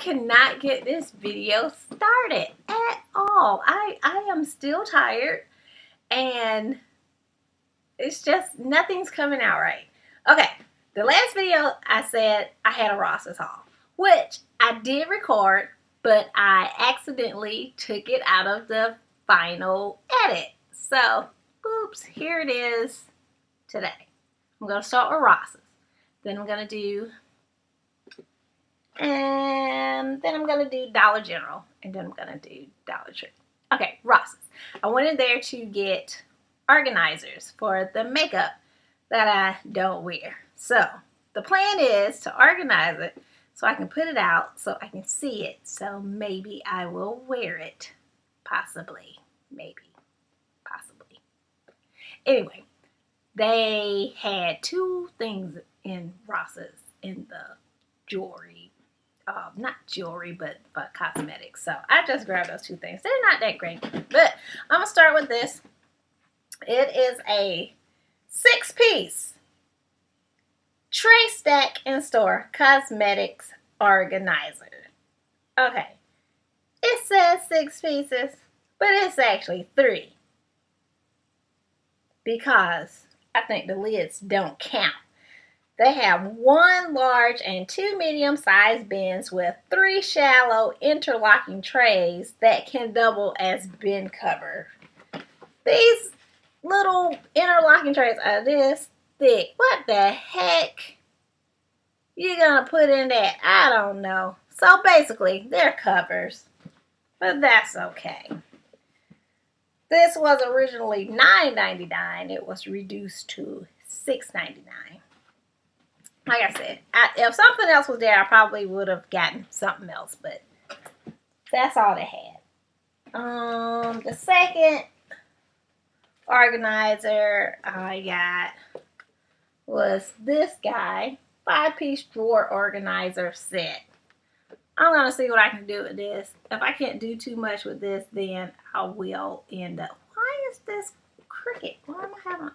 cannot get this video started at all. I am still tired and it's just nothing's coming out right. Okay, the last video I said I had a Ross's haul, which I did record, but I accidentally took it out of the final edit. So, oops, here it is today. I'm going to start with Ross's. Then I'm going to do Dollar General, and then I'm going to do Dollar Tree. Okay, Ross's. I went in there to get organizers for the makeup that I don't wear. So, the plan is to organize it so I can put it out so I can see it. So, maybe I will wear it. Possibly. Maybe. Possibly. Anyway, they had two things in Ross's in the jewelry. Not jewelry, but cosmetics. So I just grabbed those two things. They're not that great. But I'm going to start with this. It is a 6-piece tray stack and store cosmetics organizer. Okay. It says 6 pieces, but it's actually 3. Because I think the lids don't count. They have 1 large and 2 medium-sized bins with 3 shallow interlocking trays that can double as bin cover. These little interlocking trays are this thick. What the heck you gonna put in that? I don't know. So basically, they're covers, but that's okay. This was originally $9.99. It was reduced to $6.99. Like I said, if something else was there, I probably would have gotten something else, but that's all they had. The second organizer I got was this guy, 5-piece drawer organizer set. I'm going to see what I can do with this. If I can't do too much with this, then I will end up. Why is this crooked? Why am I having...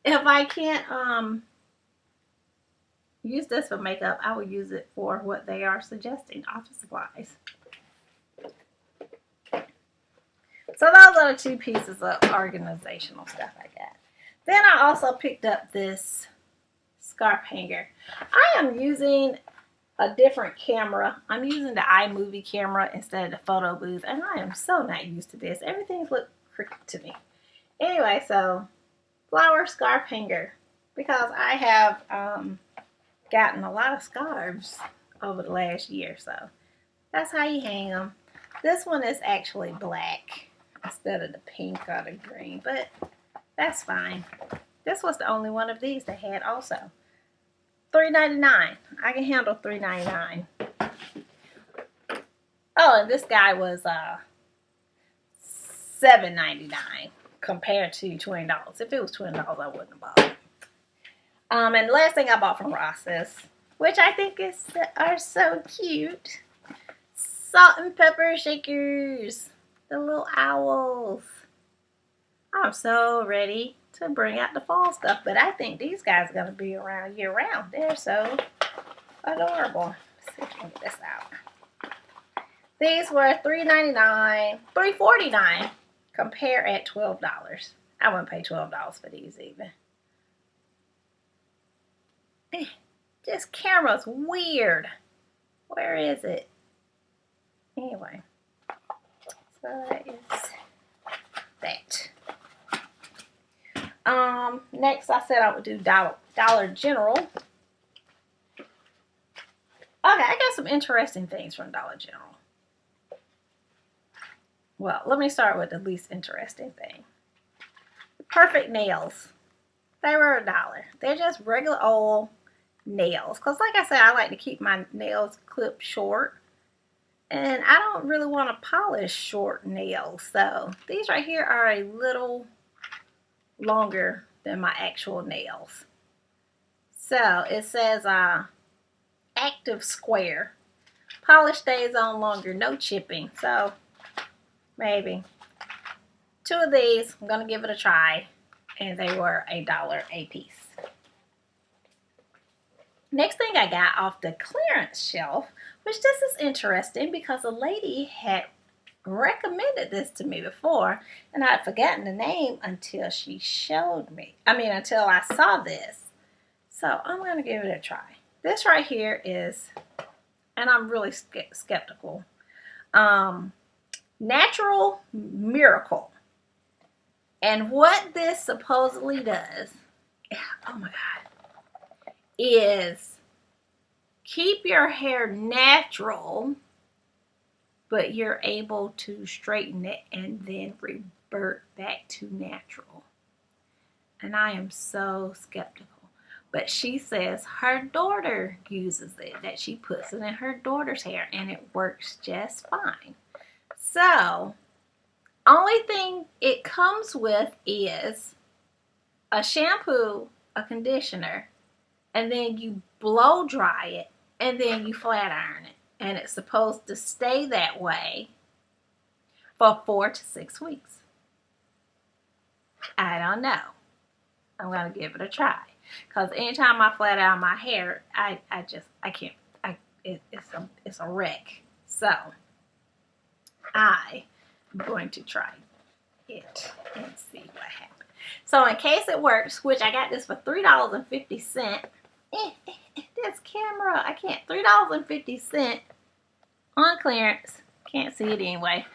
If I can't use this for makeup, I will use it for what they are suggesting, office supplies. So those are the 2 pieces of organizational stuff I got. Then I also picked up this scarf hanger. I am using a different camera. I'm using the iMovie camera instead of the photo booth, and I am so not used to this. Everything's look crooked to me. Anyway, so flower scarf hanger, because I have gotten a lot of scarves over the last year, so that's how you hang them. This one is actually black instead of the pink or the green, but that's fine. This was the only one of these they had also. $3.99. I can handle $3.99. Oh, and this guy was $7.99 compared to $20. If it was $20, I wouldn't have bought it. And the last thing I bought from Ross's, which I think are so cute, salt and pepper shakers, the little owls. I'm so ready to bring out the fall stuff, but I think these guys are going to be around year round. They're so adorable. Let's see if I can get this out. These were $3.99, $3.49, compare at $12. I wouldn't pay $12 for these even. This camera's weird. Where is it? Anyway, so that is that. Next I said I would do Dollar General. Okay, I got some interesting things from Dollar General. Well, let me start with the least interesting thing. Perfect nails. They were $1. They're just regular old nails. Because like I said, I like to keep my nails clipped short. And I don't really want to polish short nails. So these right here are a little longer than my actual nails. So it says active square. Polish stays on longer, no chipping. So maybe 2 of these, I'm going to give it a try. And they were $1 a piece. Next thing I got off the clearance shelf, which this is interesting because a lady had recommended this to me before, and I'd forgotten the name until she showed me. Until I saw this. So I'm going to give it a try. This right here is, and I'm really skeptical, Natural Miracle. And what this supposedly does, oh my God, is keep your hair natural, but you're able to straighten it and then revert back to natural. And I am so skeptical. But she says her daughter uses it, that she puts it in her daughter's hair, and it works just fine. So, only thing it comes with is a shampoo, a conditioner, and then you blow dry it, and then you flat iron it. And it's supposed to stay that way for 4 to 6 weeks. I don't know. I'm going to give it a try. Because anytime I flat iron my hair, I can't. It's a wreck. So, I'm going to try it and see what happens. So, in case it works, which I got this for $3.50. This camera, I can't. $3.50 on clearance. Can't see it anyway.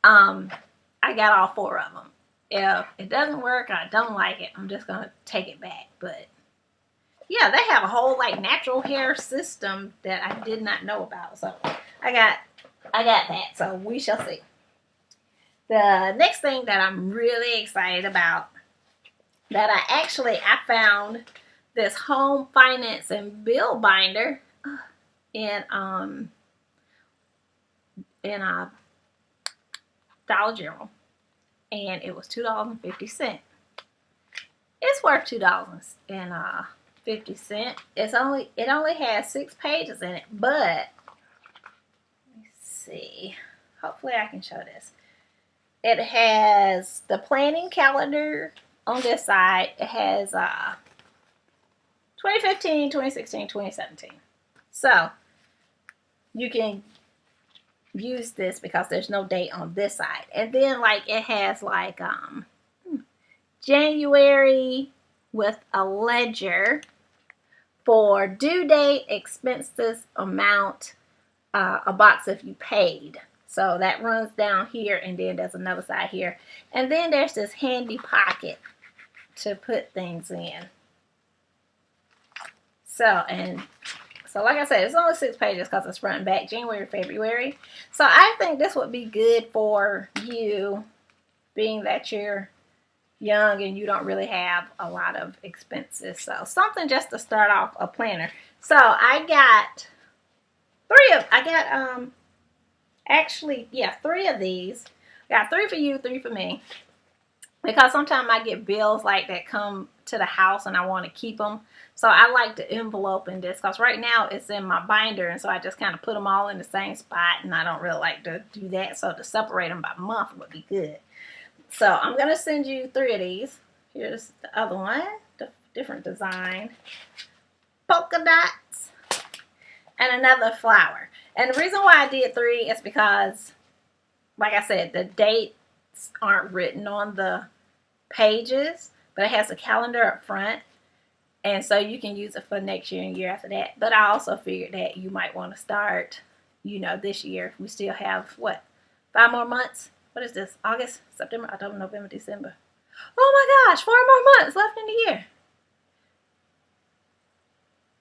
I got all 4 of them. If it doesn't work, I don't like it, I'm just gonna take it back. But yeah, they have a whole like natural hair system that I did not know about. So I got that. So we shall see. The next thing that I'm really excited about, that I found this home finance and bill binder in a Dollar General, and it was $2.50. It's worth $2.50. It only has 6 pages in it, but let's see. Hopefully I can show this. It has the planning calendar on this side. It has 2015, 2016, 2017. So you can use this because there's no date on this side. And then like it has like January with a ledger for due date, expenses, amount, a box if you paid. So that runs down here, and then there's another side here. And then there's this handy pocket to put things in. So like I said, it's only 6 pages because it's front and back, January, February. So I think this would be good for you, being that you're young and you don't really have a lot of expenses. So something just to start off a planner. So I got 3 of these. I got 3 for you, 3 for me. Because sometimes I get bills like that come to the house and I want to keep them. So I like to envelope in this because right now it's in my binder, and so I just kind of put them all in the same spot, and I don't really like to do that. So to separate them by month would be good. So I'm going to send you 3 of these. Here's the other one, the different design. Polka dots and another flower. And the reason why I did 3 is because, like I said, the dates aren't written on the pages, but it has a calendar up front. And so you can use it for next year and year after that. But I also figured that you might want to start, this year. We still have, 5 more months? What is this? August, September, October, November, December. Oh my gosh, 4 more months left in the year.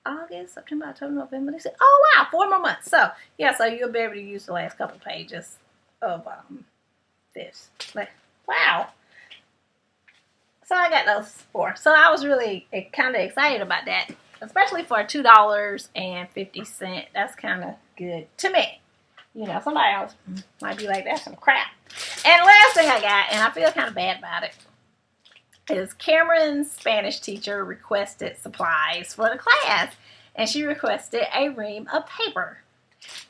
August, September, October, November, December. Oh wow, 4 more months. So yeah, so you'll be able to use the last couple pages of this. Wow. So I got those 4. So I was really kind of excited about that, especially for $2.50. That's kind of good to me. Somebody else might be like, that's some crap. And last thing I got, and I feel kind of bad about it, is Cameron's Spanish teacher requested supplies for the class. And she requested a ream of paper.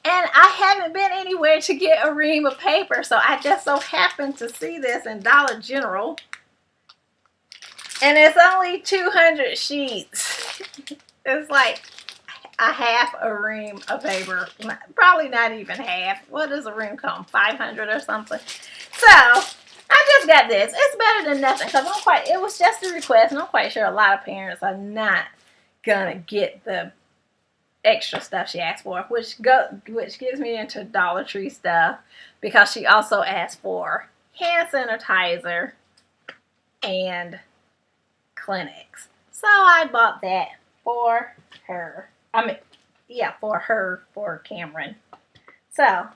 And I haven't been anywhere to get a ream of paper. So I just so happened to see this in Dollar General. And it's only 200 sheets. It's like a half a ream of paper. Probably not even half. What does a ream come? 500 or something. So I just got this. It's better than nothing because it was just a request, and I'm quite sure a lot of parents are not gonna get the extra stuff she asked for, which gives me into Dollar Tree stuff because she also asked for hand sanitizer and Clinics. So I bought that for her. For Cameron. So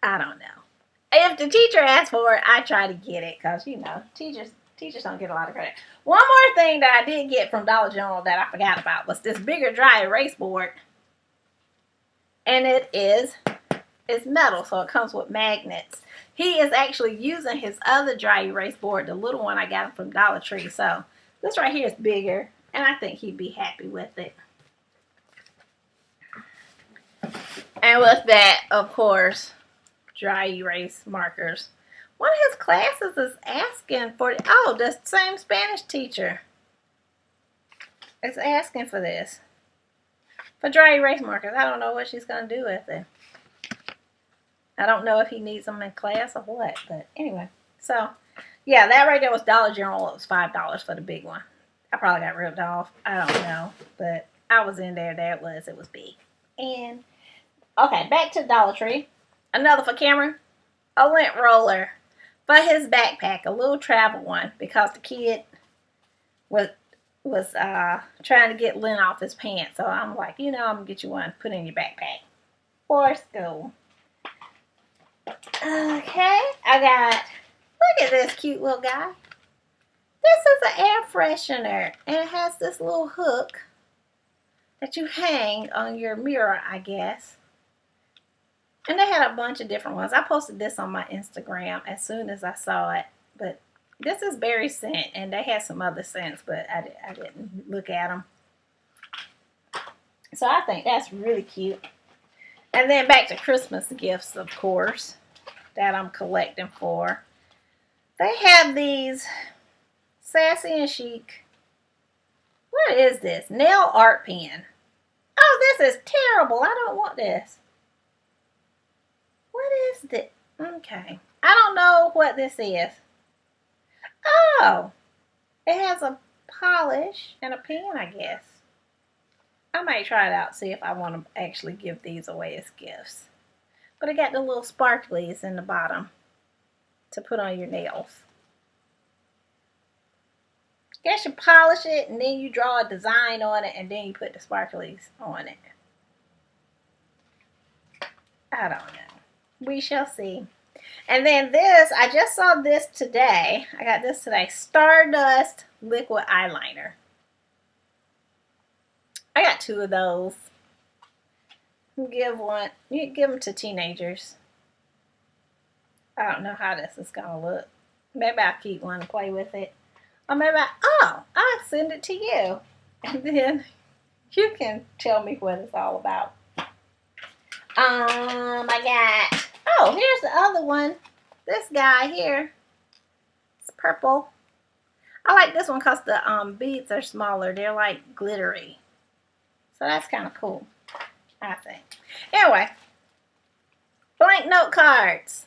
I don't know. If the teacher asks for it, I try to get it because, you know, teachers don't get a lot of credit. One more thing that I did get from Dollar General that I forgot about was this bigger dry erase board. And it's metal, so it comes with magnets. He is actually using his other dry erase board, the little one I got from Dollar Tree. So this right here is bigger, and I think he'd be happy with it. And with that, of course, dry erase markers. One of his classes is asking for, the same Spanish teacher is asking for this. For dry erase markers. I don't know what she's going to do with it. I don't know if he needs them in class or what, but anyway. So, yeah, that right there was Dollar General. It was $5 for the big one. I probably got ripped off. I don't know, but I was in there. There it was. It was big. And, okay, back to Dollar Tree. Another for Cameron. A lint roller for his backpack. A little travel one because the kid was trying to get lint off his pants. So I'm like, I'm going to get you one. Put in your backpack for school. Okay, I got, look at this cute little guy. This is an air freshener, and it has this little hook that you hang on your mirror, I guess. And they had a bunch of different ones. I posted this on my Instagram as soon as I saw it. But this is berry scent, and they had some other scents, but I didn't look at them. So I think that's really cute. And then back to Christmas gifts, of course, that I'm collecting for. They have these Sassy and Chic. What is this? Nail art pen. Oh, this is terrible. I don't want this. What is this? Okay. I don't know what this is. Oh. It has a polish and a pen, I guess. I might try it out, see if I want to actually give these away as gifts. But it got the little sparklies in the bottom to put on your nails. Guess you polish it and then you draw a design on it and then you put the sparklies on it. I don't know. We shall see. And then this, I just saw this today. I got this today. Stardust liquid eyeliner. I got 2 of those. You give them to teenagers. I don't know how this is gonna look. Maybe I'll keep one and play with it. Or maybe I'll send it to you. And then you can tell me what it's all about. I got, here's the other one. This guy here. It's purple. I like this one because the beads are smaller. They're like glittery. So that's kind of cool, I think. Anyway, blank note cards.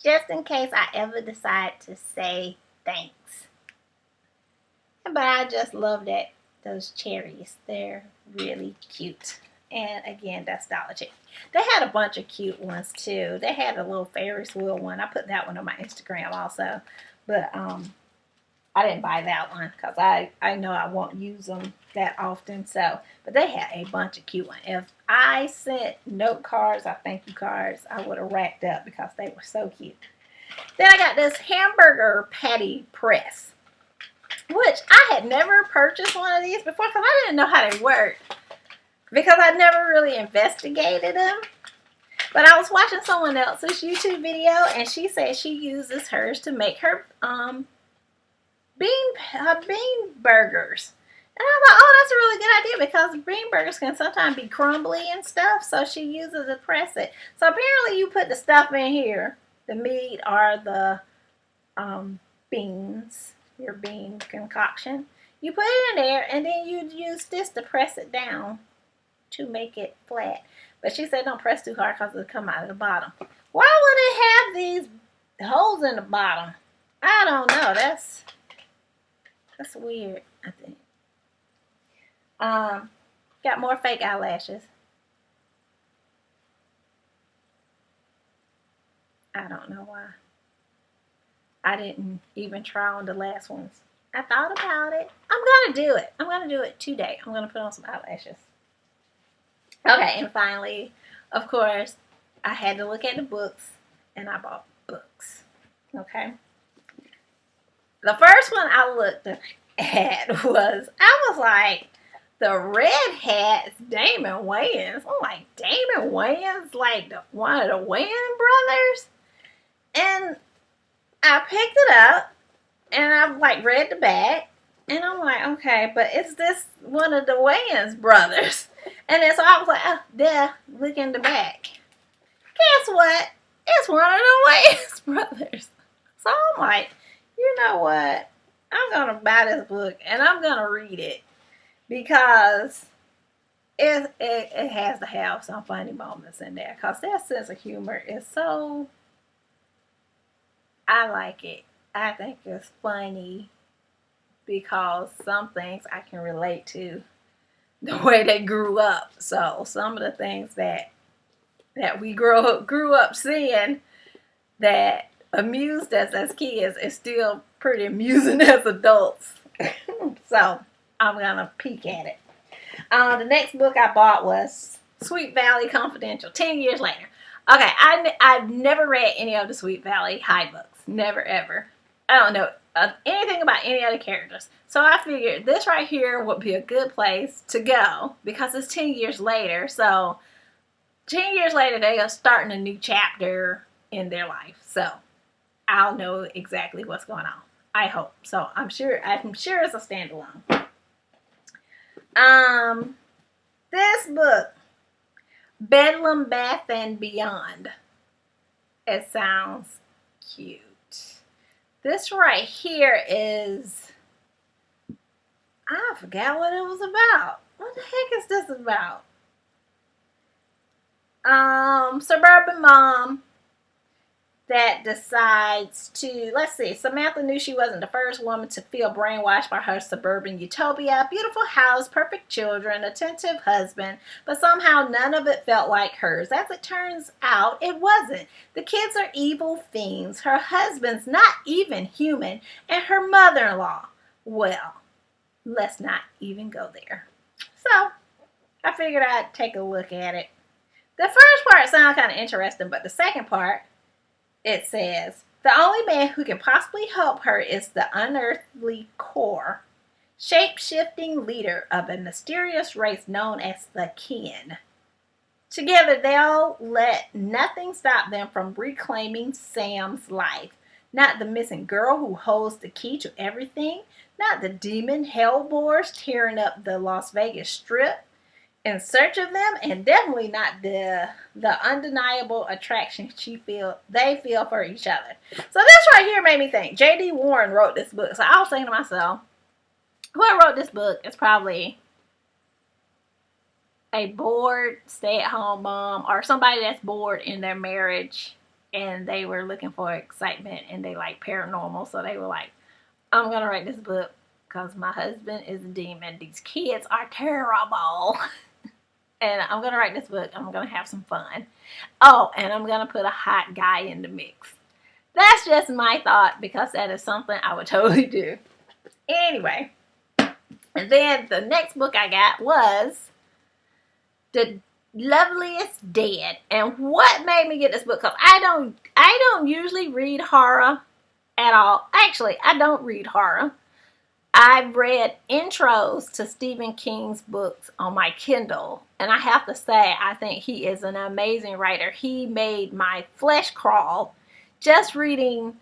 Just in case I ever decide to say thanks. But I just love those cherries. They're really cute. And again, that's Dollar Tree. They had a bunch of cute ones too. They had a little Ferris wheel one. I put that one on my Instagram also. But I didn't buy that one because I know I won't use them that often. So, but they had a bunch of cute ones. If I sent note cards or thank you cards, I would have racked up because they were so cute. Then I got this hamburger patty press, which I had never purchased one of these before because I didn't know how they worked because I never really investigated them. But I was watching someone else's YouTube video and she said she uses hers to make her bean burgers. And I thought, oh, that's a really good idea because bean burgers can sometimes be crumbly and stuff. So she uses it to press it. So apparently you put the stuff in here, the meat or the beans, your bean concoction. You put it in there, and then you use this to press it down to make it flat. But she said don't press too hard because it'll come out of the bottom. Why would it have these holes in the bottom? I don't know. That's weird, I think. Got more fake eyelashes. I don't know why. I didn't even try on the last ones. I thought about it. I'm going to do it. I'm going to do it today. I'm going to put on some eyelashes. Okay, and finally, of course, I had to look at the books, and I bought books. Okay? The first one I looked at was, I was like, the Red Hat's Damon Wayans. I'm like, Damon Wayans? Like one of the Wayans brothers? And I picked it up, and I like read the back, and I'm like, okay, but is this one of the Wayans brothers? And then so I was like, oh, yeah, look in the back. Guess what? It's one of the Wayans brothers. So I'm like, you know what? I'm going to buy this book, and I'm going to read it, because it has to have some funny moments in there, because their sense of humor is so, I like it. I think it's funny because some things I can relate to the way they grew up. So some of the things that we grew up seeing that amused us as kids is still pretty amusing as adults. So I'm gonna peek at it. The next book I bought was Sweet Valley Confidential, 10 years later. Okay, I've never read any of the Sweet Valley High books. Never, ever. I don't know anything about any other characters. So I figured this right here would be a good place to go because it's 10 years later. So 10 years later, they are starting a new chapter in their life. So I'll know exactly what's going on. I hope. So I'm sure it's a standalone. This book, Bedlam, Bath and Beyond. It sounds cute. This right here is, I forgot what it was about. What the heck is this about? Suburban mom that decides to, let's see, Samantha knew she wasn't the first woman to feel brainwashed by her suburban utopia. Beautiful house, perfect children, attentive husband, but somehow none of it felt like hers. As it turns out, it wasn't. The kids are evil fiends. Her husband's not even human, and her mother-in-law, well, let's not even go there. So, I figured I'd take a look at it. The first part sounds kind of interesting, but the second part, it says, the only man who can possibly help her is the unearthly core, shape-shifting leader of a mysterious race known as the Kin. Together, they'll let nothing stop them from reclaiming Sam's life. Not the missing girl who holds the key to everything, not the demon hellbores tearing up the Las Vegas Strip in search of them, and definitely not the undeniable attraction they feel for each other. So this right here made me think. J.D. Warren wrote this book. So I was thinking to myself, whoever wrote this book is probably a bored stay-at-home mom or somebody that's bored in their marriage and they were looking for excitement and they like paranormal. So they were like, I'm going to write this book because my husband is a demon. These kids are terrible. And I'm going to write this book. I'm going to have some fun. Oh, and I'm going to put a hot guy in the mix. That's just my thought because that is something I would totally do. Anyway. And then the next book I got was The Loveliest Dead. And what made me get this book? Because I don't usually read horror at all. Actually, I don't read horror. I've read intros to Stephen King's books on my Kindle, and I have to say, I think he is an amazing writer. He made my flesh crawl just reading,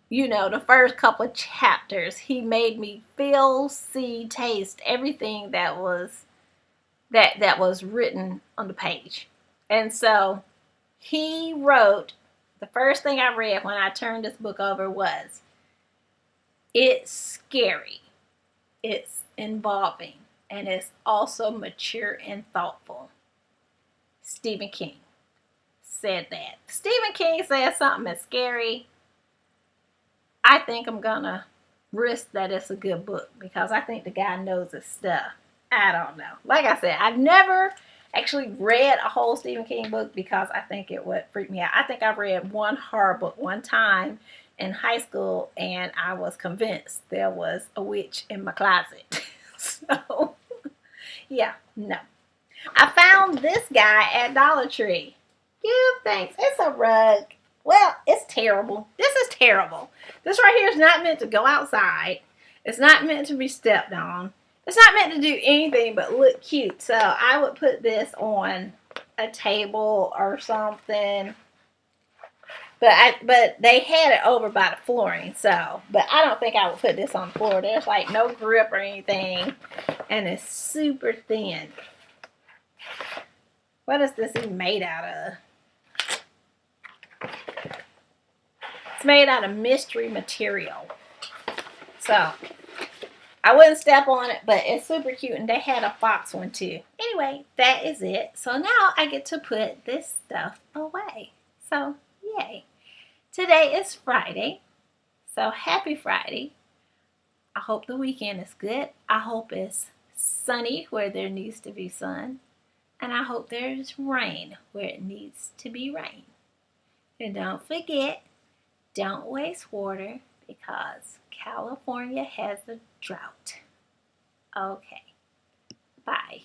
the first couple of chapters. He made me feel, see, taste everything that was written on the page. And so he wrote, the first thing I read when I turned this book over was, it's scary. it's involving, and it's also mature and thoughtful. Stephen King said that. Stephen King says something that's scary. I think I'm gonna risk that it's a good book because I think the guy knows his stuff. I don't know. Like I said, I've never actually read a whole Stephen King book because I think it would freak me out. I think I read one horror book one time in high school and I was convinced there was a witch in my closet. So, yeah, no. I found this guy at Dollar Tree. Give thanks. It's a rug. Well, it's terrible. This is terrible. This right here is not meant to go outside. It's not meant to be stepped on. It's not meant to do anything but look cute. So I would put this on a table or something. But they had it over by the flooring. So, but I don't think I would put this on the floor. There's like no grip or anything. And it's super thin. What is this even made out of? It's made out of mystery material. So, I wouldn't step on it, but it's super cute. And they had a fox one too. Anyway, that is it. So now I get to put this stuff away. So, yay. Today is Friday. So, happy Friday. I hope the weekend is good. I hope it's sunny where there needs to be sun. And I hope there's rain where it needs to be rain. And don't forget, don't waste water because California has a drought. Okay, bye.